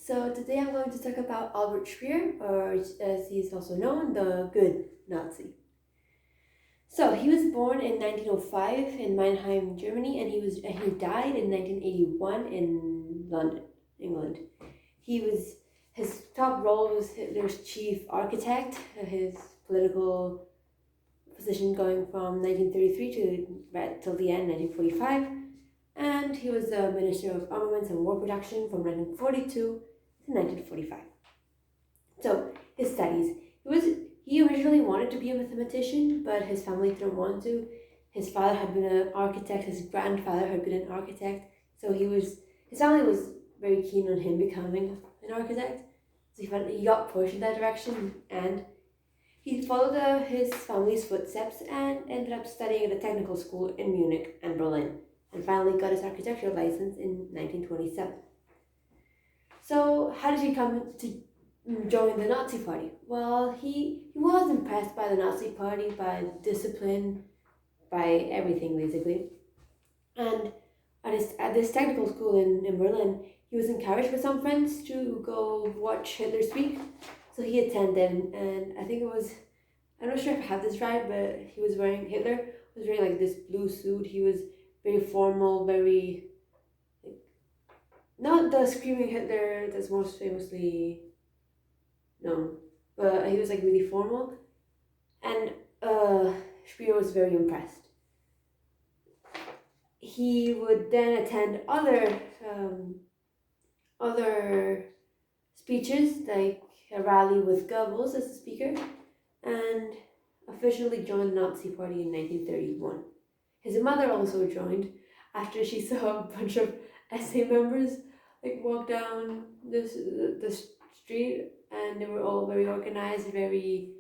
So today I'm going to talk about Albert Speer, or as he is also known, the Good Nazi. So he was born in 1905 in Mannheim, Germany, and he died in 1981 in London, England. His top role was Hitler's chief architect. His political position going from 1933 to right till the end, 1945. And he was the Minister of Armaments and War Production from 1942 to 1945. So, his studies. He originally wanted to be a mathematician, but his family didn't want to. His father had been an architect, his grandfather had been an architect, so his family was very keen on him becoming an architect. So he got pushed in that direction, and he followed his family's footsteps and ended up studying at a technical school in Munich and Berlin, and finally got his architectural license in 1927. So how did he come to join the Nazi Party? Well, he was impressed by the Nazi Party, by discipline, by everything basically. And at this technical school in Berlin, he was encouraged by some friends to go watch Hitler speak. So he attended, and I think I'm not sure if I have this right, but Hitler was wearing like this blue suit. He was very formal, very, like, not the screaming Hitler that's most famously known, but he was like really formal, and Speer was very impressed. He would then attend other speeches, like a rally with Goebbels as the speaker, and officially joined the Nazi Party in 1931. His mother also joined after she saw a bunch of SA members like walk down the street, and they were all very organized, very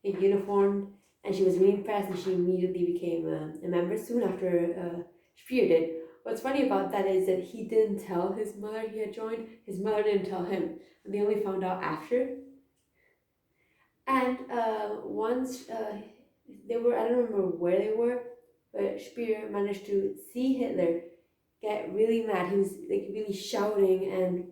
uniformed, and she was really impressed, and she immediately became a member soon after Speer did. What's funny about that is that he didn't tell his mother he had joined. His mother didn't tell him, and they only found out after. And once they were, I don't remember where they were, but Speer managed to see Hitler get really mad. He was like really shouting and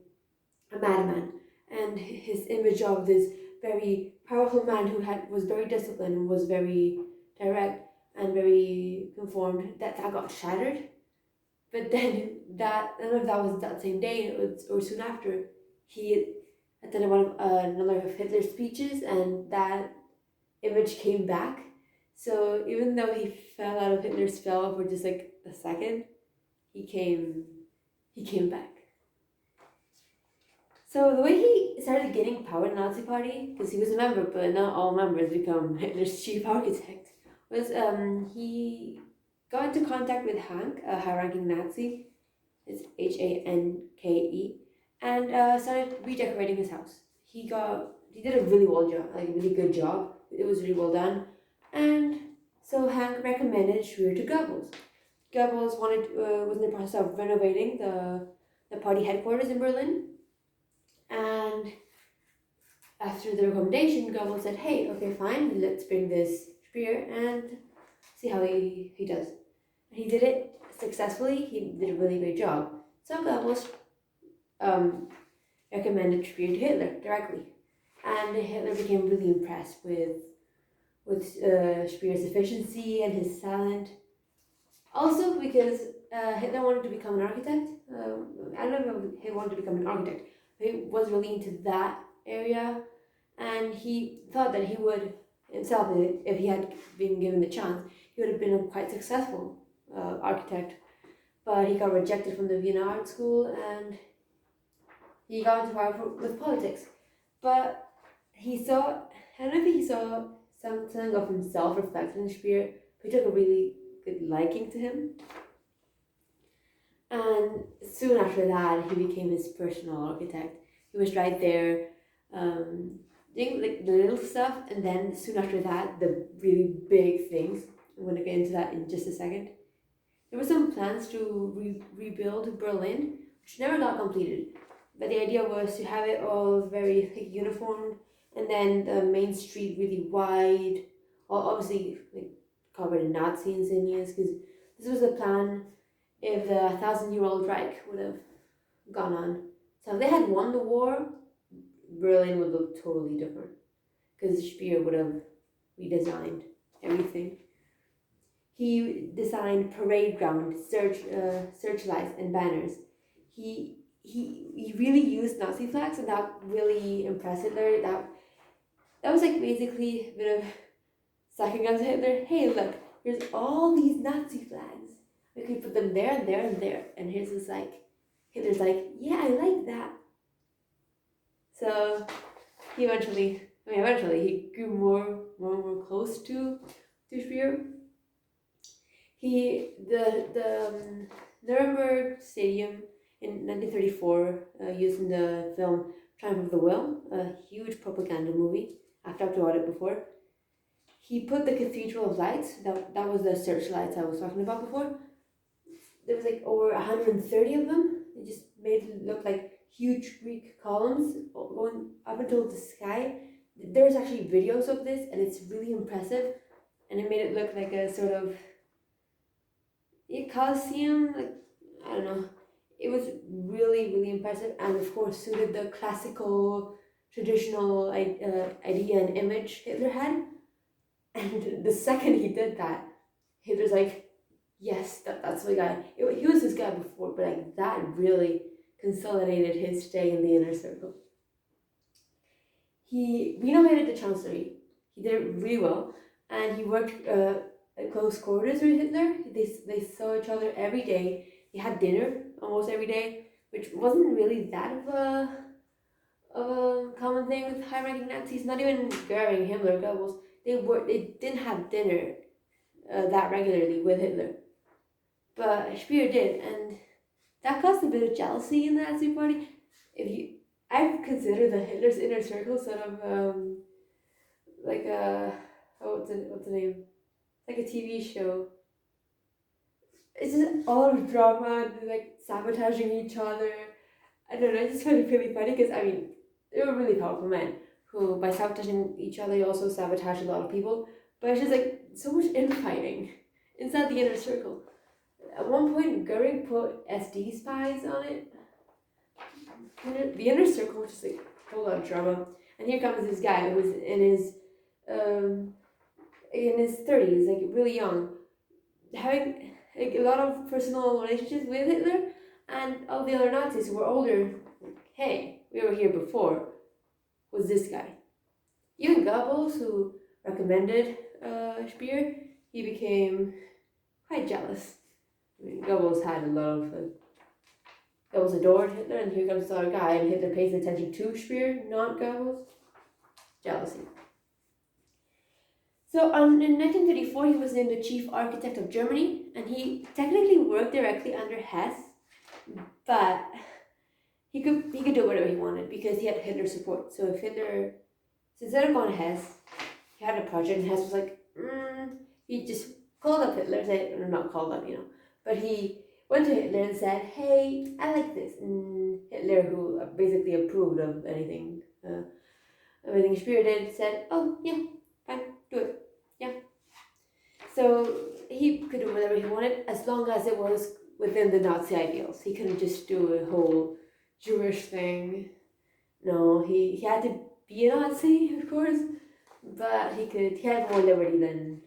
a madman, and his image of this very powerful man who was very disciplined and was very direct and very conformed, that got shattered. But then none of that was that same day, or soon after. He attended another of Hitler's speeches, and that image came back. So even though he fell out of Hitler's spell for just like a second, he came back. So the way he started gaining power in the Nazi Party, because he was a member, but not all members become Hitler's chief architect, was he got into contact with Hank, a high-ranking Nazi, it's Hanke, and started redecorating his house. He did a really really good job. It was really well done, and so Hank recommended Speer to Goebbels. Goebbels was in the process of renovating the party headquarters in Berlin, and after the recommendation, Goebbels said, "Hey, okay, fine, let's bring this Speer and see how he does." And he did it successfully. He did a really great job. So Goebbels recommended Speer to Hitler directly, and Hitler became really impressed with Speer's efficiency and his talent. Also, because Hitler wanted to become an architect. I don't know if he wanted to become an architect. He was really into that area, and he thought that he would himself, if he had been given the chance, he would have been a quite successful architect. But he got rejected from the Vienna Art School, and he got into power with politics. But I don't know if he saw something of himself reflected in Speer, but he took a really good liking to him. And soon after that, he became his personal architect. He was right there, doing like the little stuff, and then soon after that, the really big things. I'm going to get into that in just a second. There were some plans to rebuild Berlin, which never got completed. But the idea was to have it all very uniform, and then the main street really wide, obviously covered in Nazi insignias, because this was the plan if the 1,000-year-old Reich would have gone on. So if they had won the war, Berlin would look totally different because Speer would have redesigned everything. He designed parade ground, searchlights, and banners. He really used Nazi flags, and that really impressed Hitler. That was like basically a bit of sucking up to Hitler. Hey, look, here's all these Nazi flags. We could put them there and there and there. And Hitler's like, yeah, I like that. So he eventually he grew more close to Speer. The Nuremberg Stadium in 1934, used in the film Triumph of the Will, a huge propaganda movie. I've talked about it before. He put the Cathedral of Lights, that was the searchlights I was talking about before. There was like over 130 of them. It just made it look like huge Greek columns going up until the sky. There's actually videos of this, and it's really impressive. And it made it look like a sort of Colosseum, like, I don't know. It was really, really impressive, and of course suited the classical, traditional idea and image Hitler had. And the second he did that, Hitler's like, yes, that's the guy. He was this guy before, but like that really consolidated his stay in the inner circle. He renovated the chancellery. He did it really well, and he worked at close quarters with Hitler. They saw each other every day. They had dinner almost every day, which wasn't really that of a common thing with high-ranking Nazis. Not even Goering, Himmler, Goebbels. They didn't have dinner that regularly with Hitler, but Speer did, and that caused a bit of jealousy in the Nazi party. I consider the Hitler's inner circle sort of like a what's the name? Like a TV show. It's just all drama and like sabotaging each other. I don't know. I just find it really funny because I mean they were really powerful men who, by sabotaging each other, also sabotaged a lot of people. But it's just like so much infighting inside the inner circle. At one point, Goering put SD spies on it. The inner circle was just like a whole lot of drama. And here comes this guy who was in his 30s, like really young, having like a lot of personal relationships with Hitler, and all the other Nazis who were older. Hey, we were here before. Was this guy? Even Goebbels, who recommended Speer, he became quite jealous. I mean, Goebbels had a lot of Goebbels adored Hitler, and here comes this other guy, and Hitler pays attention to Speer, not Goebbels. Jealousy. So in 1934, he was named the chief architect of Germany, and he technically worked directly under Hess, but he could do whatever he wanted because he had Hitler's support. So if Hitler, so instead of going to Hess, he had a project, and Hess was like, he just called up Hitler, said, or not called up, but he went to Hitler and said, hey, I like this. And Hitler, who basically approved of everything Speer did, said, oh, yeah, fine, do it. Yeah. So he could do whatever he wanted as long as it was within the Nazi ideals. He couldn't just do a whole Jewish thing. No, he had to be a Nazi, of course, but he had more liberty than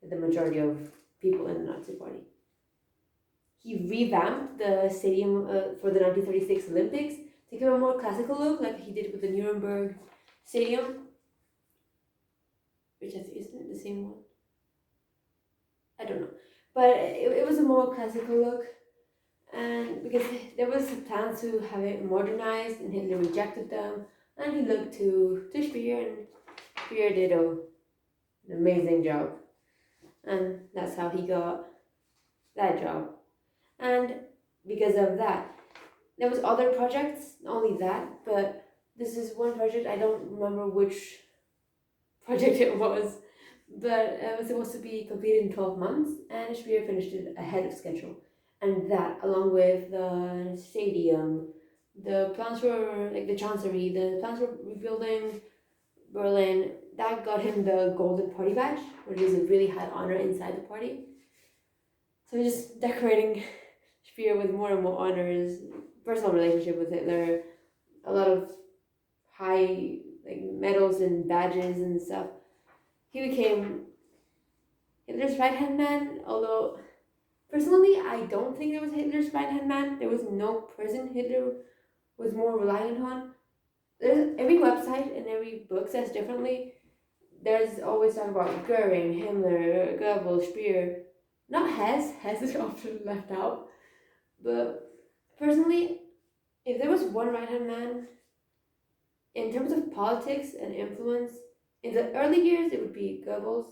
the majority of people in the Nazi party. He revamped the stadium for the 1936 Olympics to give a more classical look, like he did with the Nuremberg Stadium, which I think isn't it the same one? I don't know, but it was a more classical look, and because there was a plan to have it modernized, and Hitler rejected them, and he looked to Speer, and Speer did an amazing job, and that's how he got that job. And because of that, there was other projects, not only that, but this is one project, I don't remember which project it was, but it was supposed to be completed in 12 months, and Speer finished it ahead of schedule. And that, along with the stadium, the plans for like the chancellery, the plans for rebuilding Berlin, that got him the Golden Party Badge, which is a really high honor inside the party. So just decorating Speer with more and more honors, personal relationship with Hitler, a lot of high medals and badges and stuff. He became Hitler's right hand man, although personally I don't think there was Hitler's right hand man. There was no person Hitler was more reliant on. There's every website and every book says differently. There's always talk about Goering, Himmler, Goebbels, Speer. Not Hess. Hess is often left out. But personally, if there was one right hand man, in terms of politics and influence, in the early years it would be Goebbels.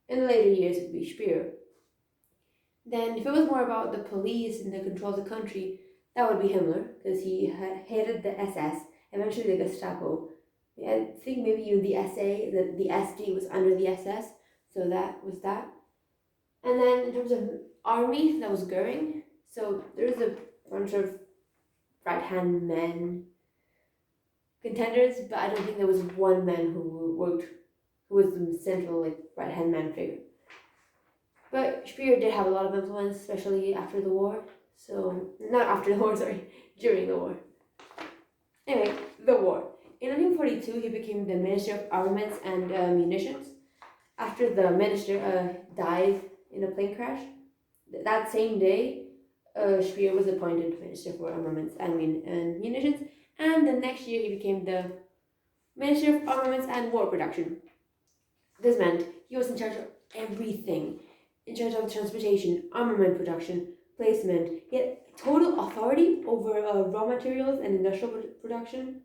In the later years it would be Speer. Then, if it was more about the police and the control of the country, that would be Himmler, because he had headed the SS, eventually the Gestapo. I think maybe even the SA, the SD was under the SS, so that was that. And then in terms of army, that was Goering. So there's a bunch of right-hand men contenders, but I don't think there was one man who was the central right-hand man figure. But Speer did have a lot of influence, especially after the war. So, not after the war, sorry, during the war. Anyway, the war. In 1942, he became the Minister of Armaments and Munitions. After the minister died in a plane crash, that same day, Speer was appointed Minister for Armaments and Munitions. And the next year, he became the Minister of Armaments and War Production. This meant he was in charge of everything. In charge of transportation, armament production, placement. He had total authority over raw materials and industrial production.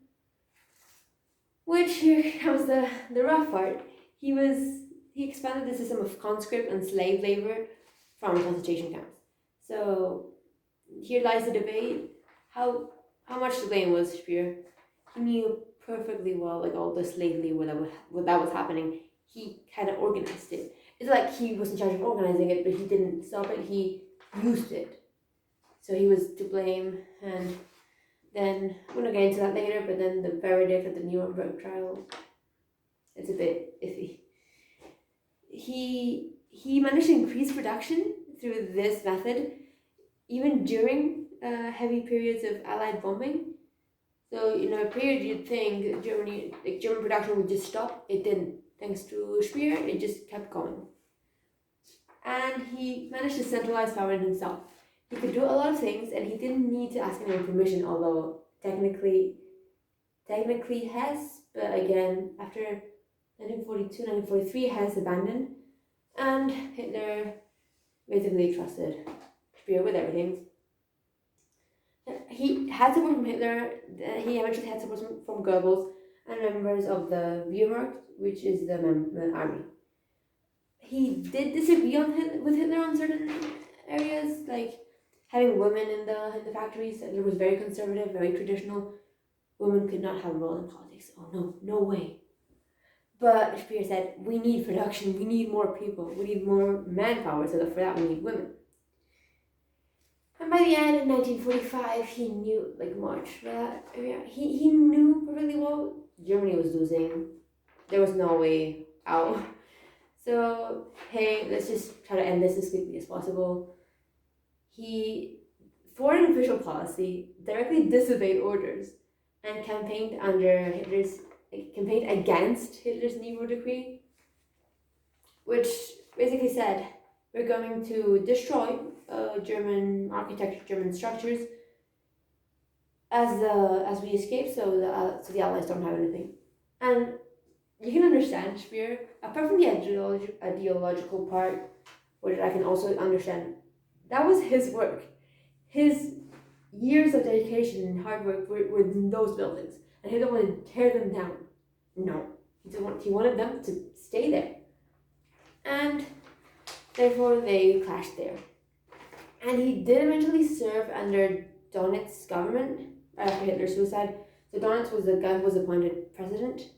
Which, here comes the rough part. He expanded the system of conscript and slave labor from concentration camps. So here lies the debate. How much to blame was Speer? He knew perfectly well all the slave labor that was happening. He kind of organized it. It's like he was in charge of organizing it, but he didn't stop it. He used it. So he was to blame. And then, I'm going to get into that later, but then the verdict at the Nuremberg trial, it's a bit iffy. He managed to increase production through this method, even during heavy periods of Allied bombing. So, in a period you'd think German production would just stop. It didn't. Thanks to Speer, it just kept going. And he managed to centralize power in himself. He could do a lot of things, and he didn't need to ask anyone permission, although technically Hess, but again, after 1942, 1943, Hess abandoned, and Hitler basically trusted Speer with everything. He had support from Hitler. He eventually had support from Goebbels and members of the Wehrmacht, which is the army. He did disagree with Hitler on certain areas, like having women in the factories. Hitler was very conservative, very traditional. Women could not have a role in politics. Oh no way. But Speer said, we need production, we need more people, we need more manpower, so for that we need women. And by the end of 1945, he knew, March, he knew perfectly well Germany was losing. There was no way out. So, hey, let's just try to end this as quickly as possible. Foreign official policy, directly disobeyed orders and campaigned against Hitler's Nero decree, which basically said, we're going to destroy German architecture, German structures as we escape, so the Allies don't have anything. And you can understand Speer, apart from the ideological part, which I can also understand, that was his work. His years of dedication and hard work were in those buildings, and he didn't want to tear them down. No, he wanted them to stay there. And therefore they clashed there. And he did eventually serve under Donitz's government after Hitler's suicide. So Donitz was the guy who was appointed president.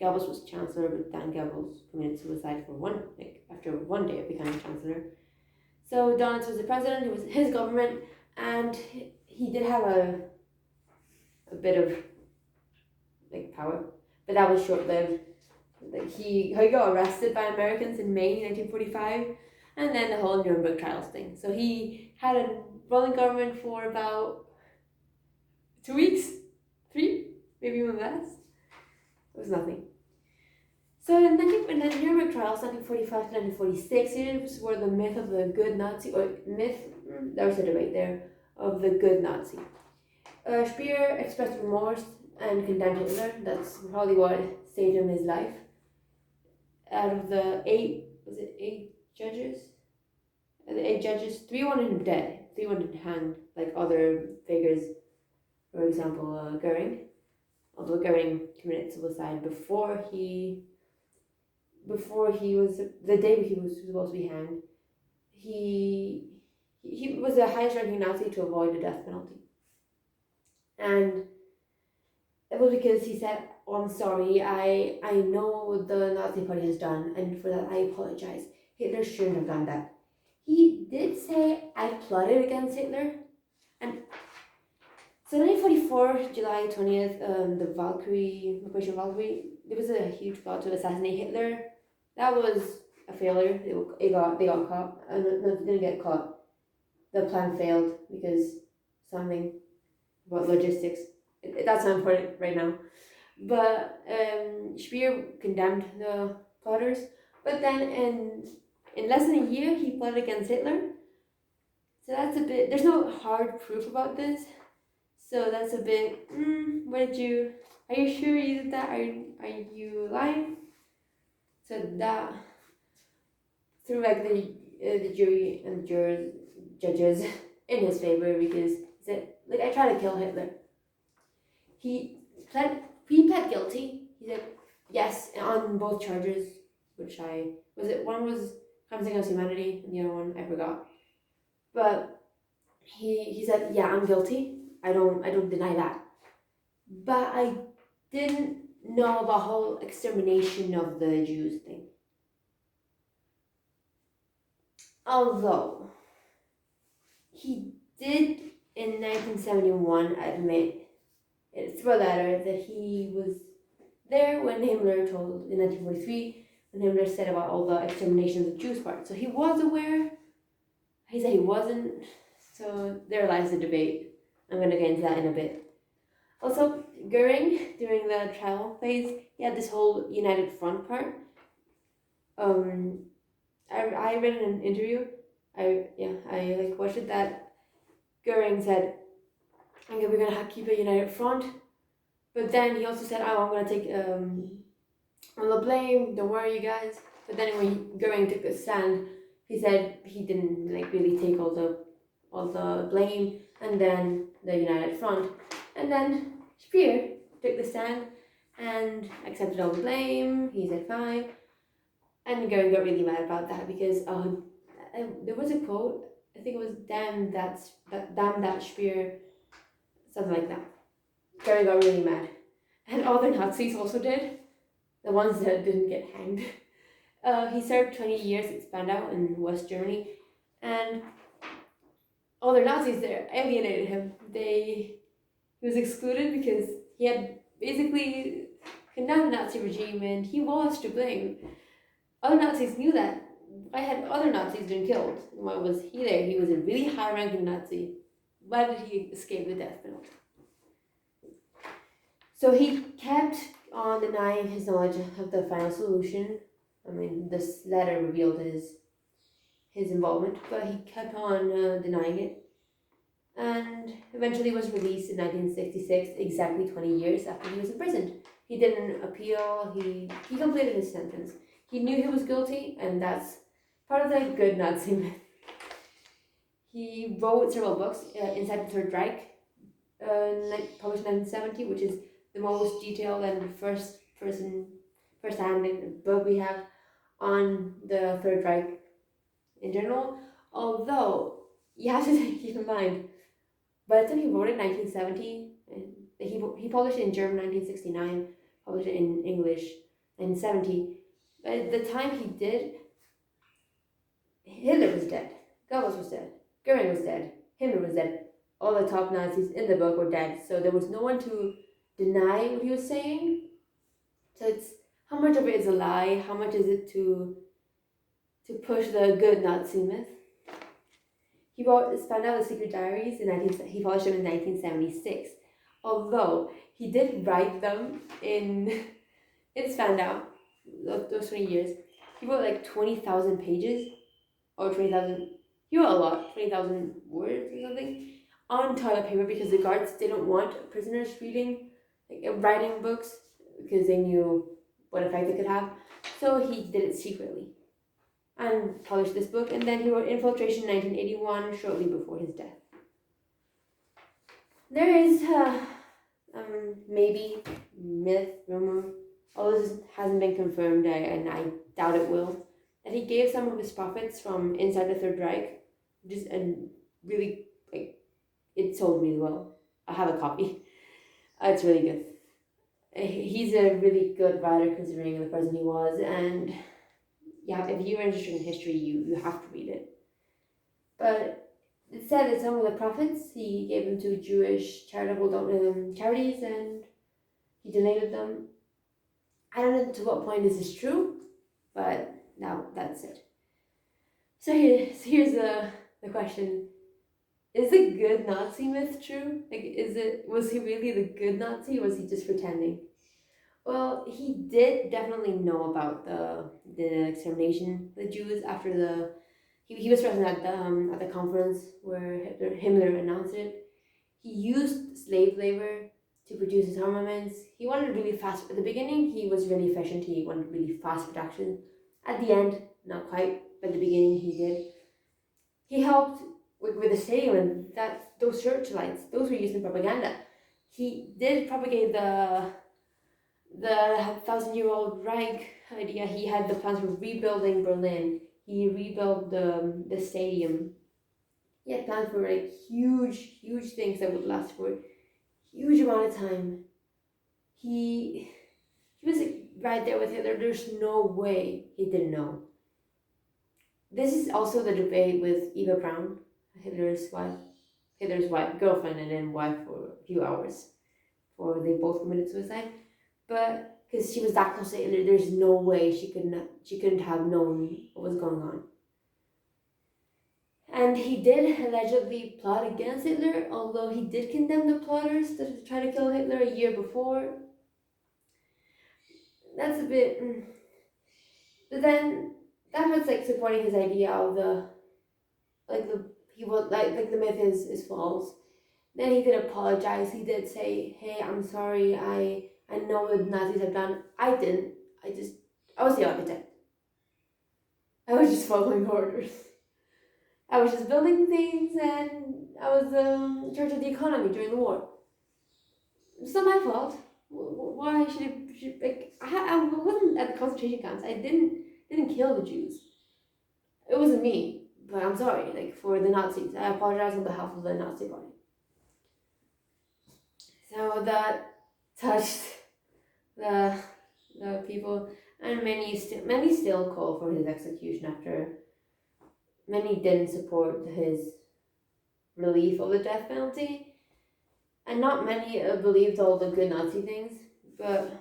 Goebbels was chancellor, but then Goebbels committed suicide after one day of becoming chancellor. So Donitz was the president. It was his government, and he did have a bit of power, but that was short-lived. He got arrested by Americans in May 1945, and then the whole Nuremberg trials thing. So he had a rolling government for about 2 weeks, 3. maybe even less. It was nothing. So in the Nuremberg trials, 1945 to 1946, here's where the myth of the good Nazi, or myth, there was a debate there, of the good Nazi. Speer expressed remorse and condemned Hitler. That's probably what saved him his life. Out of the eight judges? The 8 judges, 3 wanted him dead, 3 wanted him hanged, like other figures, for example, Goering. Although Goering committed suicide before he was, the day he was supposed to be hanged, he was the highest ranking Nazi to avoid the death penalty. And it was because he said, "Oh, I'm sorry, I know what the Nazi party has done, and for that I apologize. Hitler shouldn't have done that." He did say, "I plotted against Hitler." And so 1944, July 20th, the Operation Valkyrie, there was a huge plot to assassinate Hitler. That was a failure. They got caught. No, they didn't get caught. The plan failed because something about logistics. That's not important right now. But Speer condemned the plotters. But then in less than a year, he plotted against Hitler. So that's a bit, there's no hard proof about this. So that's a bit, are you sure you did that? Are you lying? So that threw like the jury and the judges in his favor, because he said, like, I tried to kill Hitler. He pled guilty. He said yes on both charges, which one was crimes against humanity and the other one I forgot. But he said, yeah, I'm guilty. I don't deny that. But I didn't know about the whole extermination of the Jews thing. Although he did in 1971 admit through a letter that he was there when Himmler told in 1943, when Himmler said about all the extermination of the Jews part. So he was aware. He said he wasn't. So there lies the debate. I'm going to get into that in a bit. Also, Goering, during the trial phase, he had this whole United Front part. I read in an interview, I watched it, that Goering said, okay, we're going to keep a United Front. But then he also said, oh, I'm going to take all the blame, don't worry, you guys. But then when Goering took a stand, he said he didn't really take all the blame, and then the United Front. And then Speer took the stand and accepted all the blame. He said fine. And Goering got really mad about that because there was a quote, I think it was damn that Speer, something like that. Goering got really mad. And other Nazis also did, the ones that didn't get hanged. He served 20 years at Spandau in West Germany, and other Nazis there alienated him. He was excluded because he had basically condemned the Nazi regime and he was to blame. Other Nazis knew that. Why had other Nazis been killed? Why was he there? He was a really high-ranking Nazi. Why did he escape the death penalty? So he kept on denying his knowledge of the final solution. I mean, this letter revealed his involvement, but he kept on denying it. And eventually was released in 1966, exactly 20 years after he was imprisoned. He didn't appeal, he completed his sentence. He knew he was guilty, and that's part of the good Nazi myth. He wrote several books, Inside the Third Reich, published in 1970, which is the most detailed and first-hand book we have on the Third Reich in general. Although, you have to keep in mind, by the time he wrote it in 1970, and he published it in German 1969, published it in English 1970. By the time he did, Hitler was dead, Goebbels was dead, Goering was dead, Himmler was dead. All the top Nazis in the book were dead, so there was no one to deny what he was saying. So it's, how much of it is a lie? How much is it to push the good Nazi myth? He wrote Spandau, The Secret Diaries he published them in 1976. Although he did write them in, it's found out, those 20 years. He wrote like 20,000 pages, or 20,000, he wrote a lot, 20,000 words or something, on toilet paper because the guards didn't want prisoners reading, like writing books, because they knew what effect it could have. So he did it secretly and published this book, and then he wrote Infiltration 1981 shortly before his death. There is maybe myth, rumor, although this hasn't been confirmed, and I doubt it will, that he gave some of his profits from inside the Third Reich, just and really, like, it sold really well. I have a copy. It's really good. He's a really good writer considering the person he was, and yeah, if you're interested in history, you have to read it. But it said that some of the profits he gave them to Jewish charitable charities, and he donated them. I don't know to what point this is true, but now that's it. So here's the question. Is the good Nazi myth true? Like, was he really the good Nazi, or was he just pretending? Well, he did definitely know about the extermination of the Jews after he was present at the conference where Himmler announced it. He used slave labor to produce his armaments. He wanted really fast. At the beginning, he was really efficient. He wanted really fast production. At the end, not quite, but at the beginning, he did. He helped with the stadium, and those searchlights, those were used in propaganda. He did propagate the 1,000-year-old Reich idea. He had the plans for rebuilding Berlin. He rebuilt the stadium. He had plans for like huge things that would last for a huge amount of time. He was like, right there with Hitler. There's no way he didn't know. This is also the debate with Eva Braun, Hitler's wife, girlfriend, and then wife for a few hours, before they both committed suicide. But because she was that close to Hitler, there's no way she couldn't have known what was going on. And he did allegedly plot against Hitler, although he did condemn the plotters that tried to kill Hitler a year before. That's a bit. But then that was like supporting his idea of the myth is false. Then he did apologize. He did say, "Hey, I'm sorry. I know what the Nazis have done. I didn't. I was the architect. I was just following orders. I was just building things, and I was in charge of the economy during the war. It's not my fault. Why should it like I wasn't at the concentration camps. I didn't kill the Jews. It wasn't me. But I'm sorry, like, for the Nazis. I apologize on behalf of the Nazi party." So that touched the people, and many still call for his execution after. Many didn't support his relief of the death penalty, and not many believed all the good Nazi things. But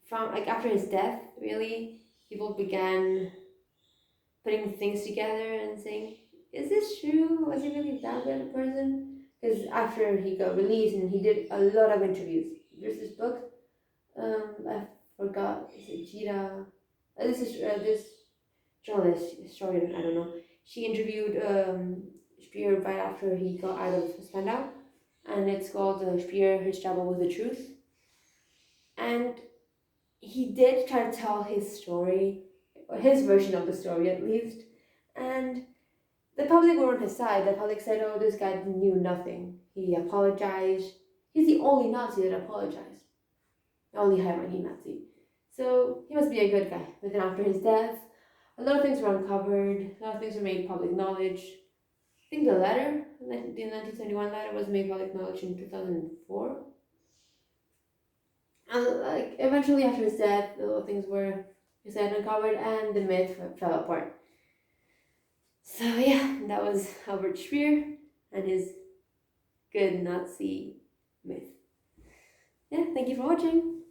from after his death, really, people began putting things together and saying, "Is this true? Was he really that good a person?" Because after he got released, and he did a lot of interviews. There's this book, I forgot. Is it Gita? This journalist, historian, I don't know. She interviewed Speer right after he got out of Spandau, and it's called Speer, His Travel with the Truth. And he did try to tell his story, or his version of the story at least, and the public were on his side. The public said, "Oh, this guy knew nothing. He apologized. He's the only Nazi that apologized. The only high-ranking Nazi. So he must be a good guy." But then after his death, a lot of things were uncovered. A lot of things were made public knowledge. I think the 1971 letter, was made public knowledge in 2004. And eventually after his death, a lot of things were uncovered, and the myth fell apart. So yeah, that was Albert Speer and his good Nazi myth. Yeah, thank you for watching.